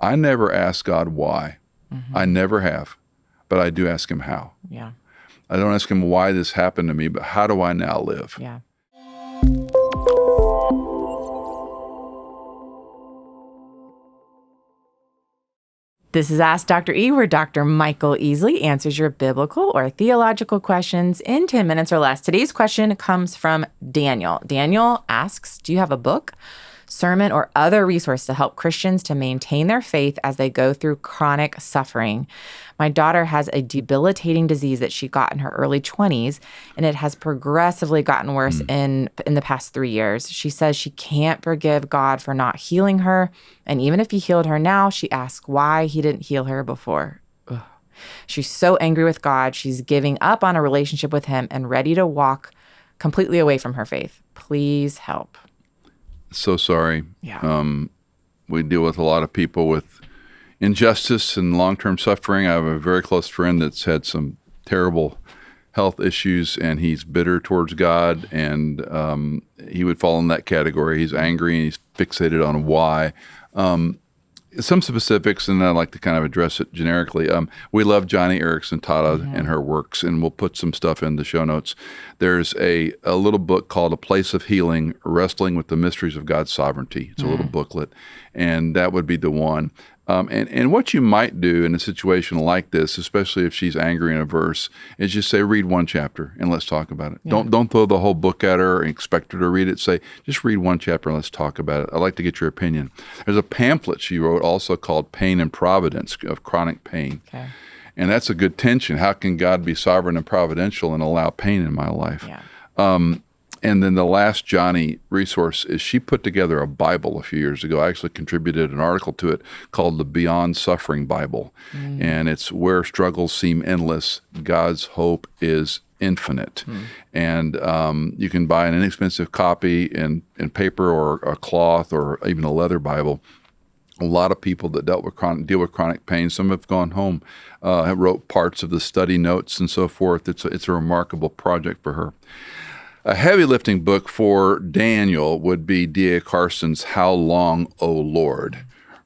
I never ask God why. I never have, but I do ask him how. Yeah. I don't ask him why this happened to me, but how do I now live? Yeah. This is Ask Dr. E, where Dr. Michael Easley answers your biblical or theological questions in 10 minutes or less. Today's question comes from Daniel. Daniel asks, do you have a book, sermon, or other resource to help Christians to maintain their faith as they go through chronic suffering? My daughter has a debilitating disease that she got in her early 20s, and it has progressively gotten worse in the past 3 years. She says she can't forgive God for not healing her, and even if he healed her now, she asks why he didn't heal her before. Ugh. She's so angry with God, she's giving up on a relationship with him and ready to walk completely away from her faith. Please help. So sorry. Yeah. We deal with a lot of people with injustice and long-term suffering. I have a very close friend that's had some terrible health issues, and he's bitter towards God, and he would fall in that category. He's angry, and he's fixated on why. Some specifics, and I'd like to kind of address it generically. We love Johnny Erickson Tata and her works, and we'll put some stuff in the show notes. There's a little book called A Place of Healing, Wrestling with the Mysteries of God's Sovereignty. It's a little booklet, and that would be the one. And what you might do in a situation like this, especially if she's angry in a verse, is just say, read one chapter and let's talk about it. Yeah. Don't throw the whole book at her and expect her to read it. Say, just read one chapter and let's talk about it. I'd like to get your opinion. There's a pamphlet she wrote also called Pain and Providence of Chronic Pain. Okay. And that's a good tension. How can God be sovereign and providential and allow pain in my life? Yeah. And then the last Johnny resource is she put together a Bible a few years ago. I actually contributed an article to it called the Beyond Suffering Bible. And it's where struggles seem endless, God's hope is infinite. And you can buy an inexpensive copy in paper or a cloth or even a leather Bible. A lot of people that deal with chronic pain, some have gone home, have wrote parts of the study notes and so forth. It's a remarkable project for her. A heavy lifting book for Daniel would be D.A. Carson's How Long, O Lord?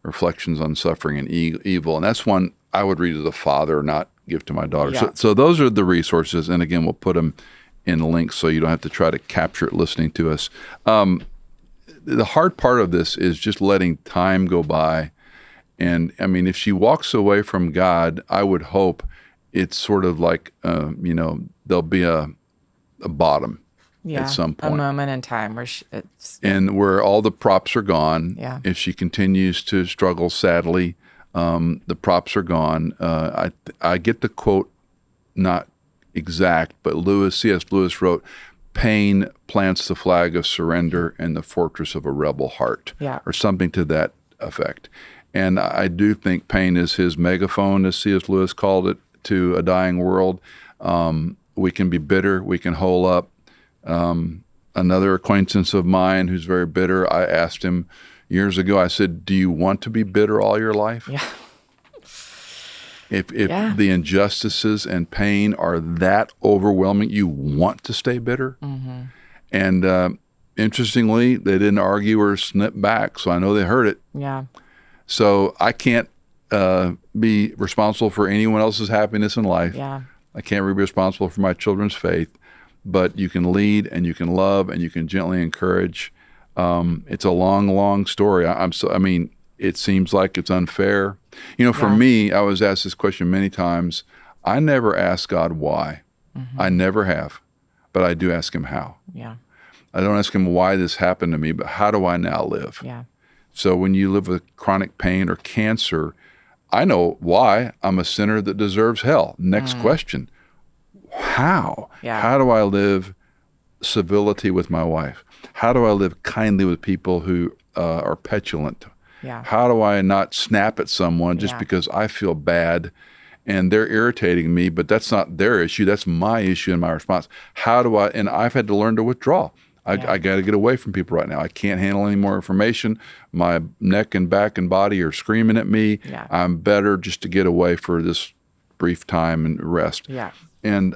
Reflections on Suffering and Evil. And that's one I would read as a father, not give to my daughter. Yeah. So those are the resources. And again, we'll put them in links so you don't have to try to capture it listening to us. The hard part of this is just letting time go by. And I mean, if she walks away from God, I would hope it's sort of like, there'll be a bottom. Yeah. At some point. A moment in time where and where all the props are gone. Yeah. If she continues to struggle, sadly, the props are gone. I get the quote, not exact, but C.S. Lewis wrote, "Pain plants the flag of surrender in the fortress of a rebel heart," or something to that effect. And I do think pain is his megaphone, as C.S. Lewis called it, to a dying world. We can be bitter. We can hole up. Another acquaintance of mine who's very bitter, I asked him years ago, I said, do you want to be bitter all your life? Yeah. If the injustices and pain are that overwhelming, you want to stay bitter? And interestingly, they didn't argue or snip back, so I know they heard it. Yeah. So I can't be responsible for anyone else's happiness in life. Yeah. I can't be responsible for my children's faith. But you can lead and you can love and you can gently encourage. It's a long, long story. It seems like it's unfair. For me, I was asked this question many times. I never ask God why. I never have, but I do ask him how. Yeah. I don't ask him why this happened to me, but how do I now live? Yeah. So when you live with chronic pain or cancer, I know why. I'm a sinner that deserves hell. Next question. How? Yeah. How do I live civility with my wife? How do I live kindly with people who are petulant? Yeah. How do I not snap at someone just because I feel bad and they're irritating me, but that's not their issue. That's my issue and my response. And I've had to learn to withdraw. I got to get away from people right now. I can't handle any more information. My neck and back and body are screaming at me. Yeah. I'm better just to get away for this brief time and rest. Yeah. And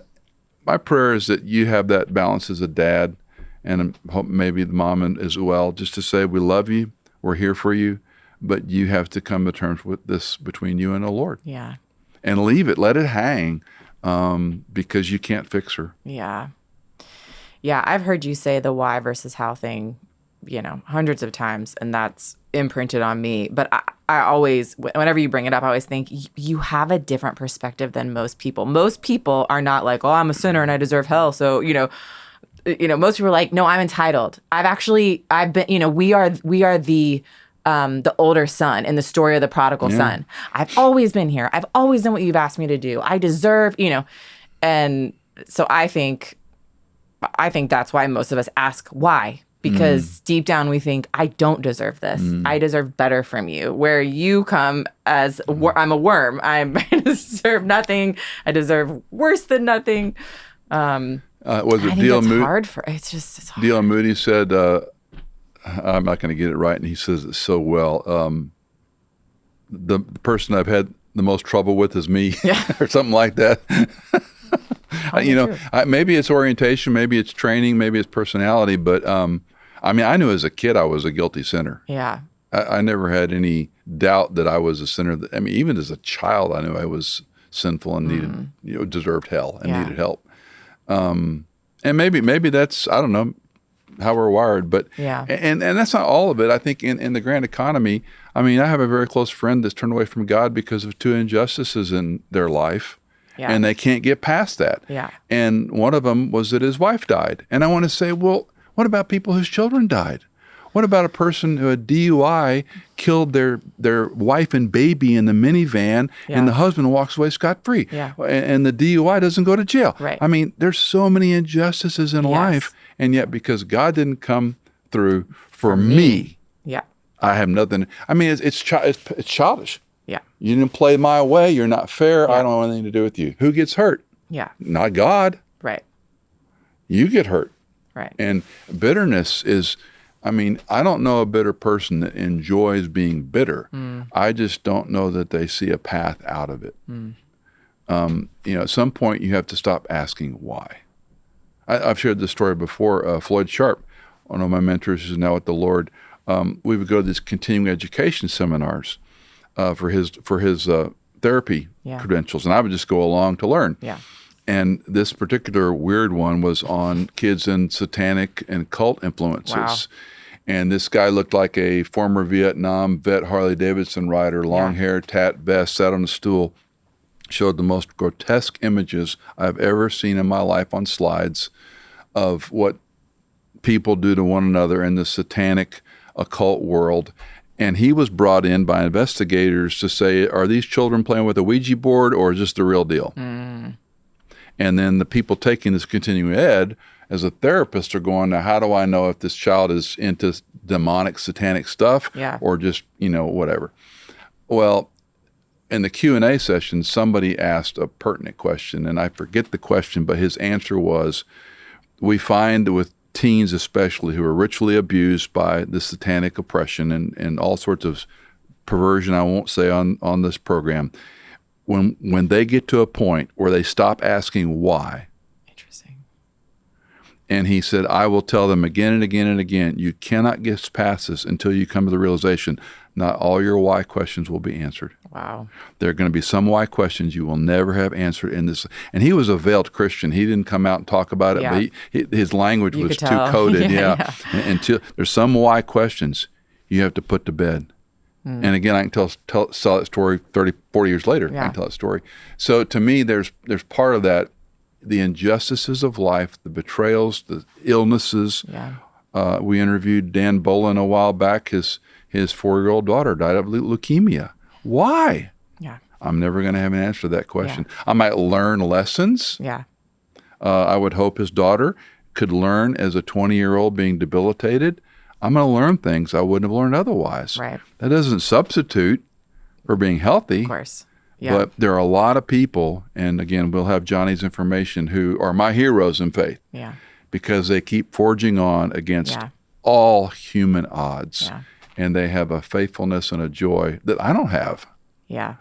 my prayer is that you have that balance as a dad, and I hope maybe the mom as well, just to say, we love you, we're here for you, but you have to come to terms with this between you and the Lord. Yeah. And leave it, let it hang, because you can't fix her. Yeah. Yeah, I've heard you say the why versus how thing, hundreds of times, and that's imprinted on me. But I always, whenever you bring it up, I always think you have a different perspective than most people. Most people are not like, oh, I'm a sinner and I deserve hell. So, most people are like, no, I'm entitled. I've been, we are the older son in the story of the prodigal son. I've always been here. I've always done what you've asked me to do. I deserve, and so I think that's why most of us ask why, because deep down we think, I don't deserve this. I deserve better from you. Where you come as I'm a worm. I deserve nothing. I deserve worse than nothing. Was it I think D.L. it's Moody? hard it's hard. D.L. Moody said, I'm not going to get it right, and he says it so well. The person I've had the most trouble with is me, or something like that. Maybe it's orientation, maybe it's training, maybe it's personality, but I knew as a kid I was a guilty sinner. Yeah. I never had any doubt that I was a sinner. Even as a child, I knew I was sinful and needed, deserved hell and needed help. And maybe that's, I don't know, how we're wired, but and that's not all of it. I think in the grand economy, I have a very close friend that's turned away from God because of two injustices in their life. Yeah. And they can't get past that. Yeah. And one of them was that his wife died. And I want to say, well, what about people whose children died? What about a person who had DUI killed their wife and baby in the minivan, and the husband walks away scot-free, and the DUI doesn't go to jail? Right. There's so many injustices in life, and yet because God didn't come through for me, I have nothing. It's childish. Yeah. You didn't play my way. You're not fair. I don't want anything to do with you. Who gets hurt? Yeah. Not God. Right. You get hurt. Right. And bitterness is, I don't know a bitter person that enjoys being bitter. I just don't know that they see a path out of it. At some point you have to stop asking why. I've shared this story before. Floyd Sharp, one of my mentors who's now with the Lord, we would go to these continuing education seminars for his therapy credentials, and I would just go along to learn. Yeah. And this particular weird one was on kids in satanic and cult influences. Wow. And this guy looked like a former Vietnam vet Harley Davidson rider, long hair, tat vest, sat on a stool, showed the most grotesque images I've ever seen in my life on slides of what people do to one another in the satanic occult world. And he was brought in by investigators to say, are these children playing with a Ouija board, or is this the real deal? And then the people taking this continuing ed, as a therapist, are going, now how do I know if this child is into demonic, satanic stuff or just, whatever? Well, in the Q&A session, somebody asked a pertinent question, and I forget the question, but his answer was, we find with teens especially who are ritually abused by the satanic oppression and all sorts of perversion, I won't say on this program, when they get to a point where they stop asking why. Interesting. And he said, I will tell them again and again and again, you cannot get past this until you come to the realization not all your why questions will be answered. Wow. There are going to be some why questions you will never have answered in this. And he was a veiled Christian. He didn't come out and talk about it, but his language was too coded. Until there's some why questions you have to put to bed. And again, I can tell that story 30, 40 years later. I can tell that story. So to me, there's part of that, the injustices of life, the betrayals, the illnesses. Yeah. We interviewed Dan Bolin a while back. His 4-year-old daughter died of leukemia. Why? Yeah. I'm never going to have an answer to that question. Yeah. I might learn lessons. Yeah. I would hope his daughter could learn as a 20-year-old being debilitated. I'm going to learn things I wouldn't have learned otherwise. Right. That doesn't substitute for being healthy. Of course. Yeah. But there are a lot of people, and again, we'll have Johnny's information, who are my heroes in faith. Yeah. Because they keep forging on against all human odds. Yeah. And they have a faithfulness and a joy that I don't have. Yeah.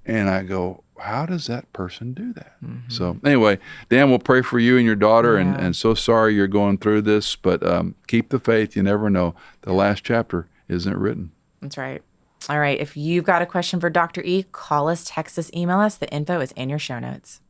And I go, how does that person do that? Mm-hmm. So anyway, Dan, we'll pray for you and your daughter, and so sorry you're going through this, but keep the faith. You never know. The last chapter isn't written. That's right. All right. If you've got a question for Dr. E, call us, text us, email us. The info is in your show notes.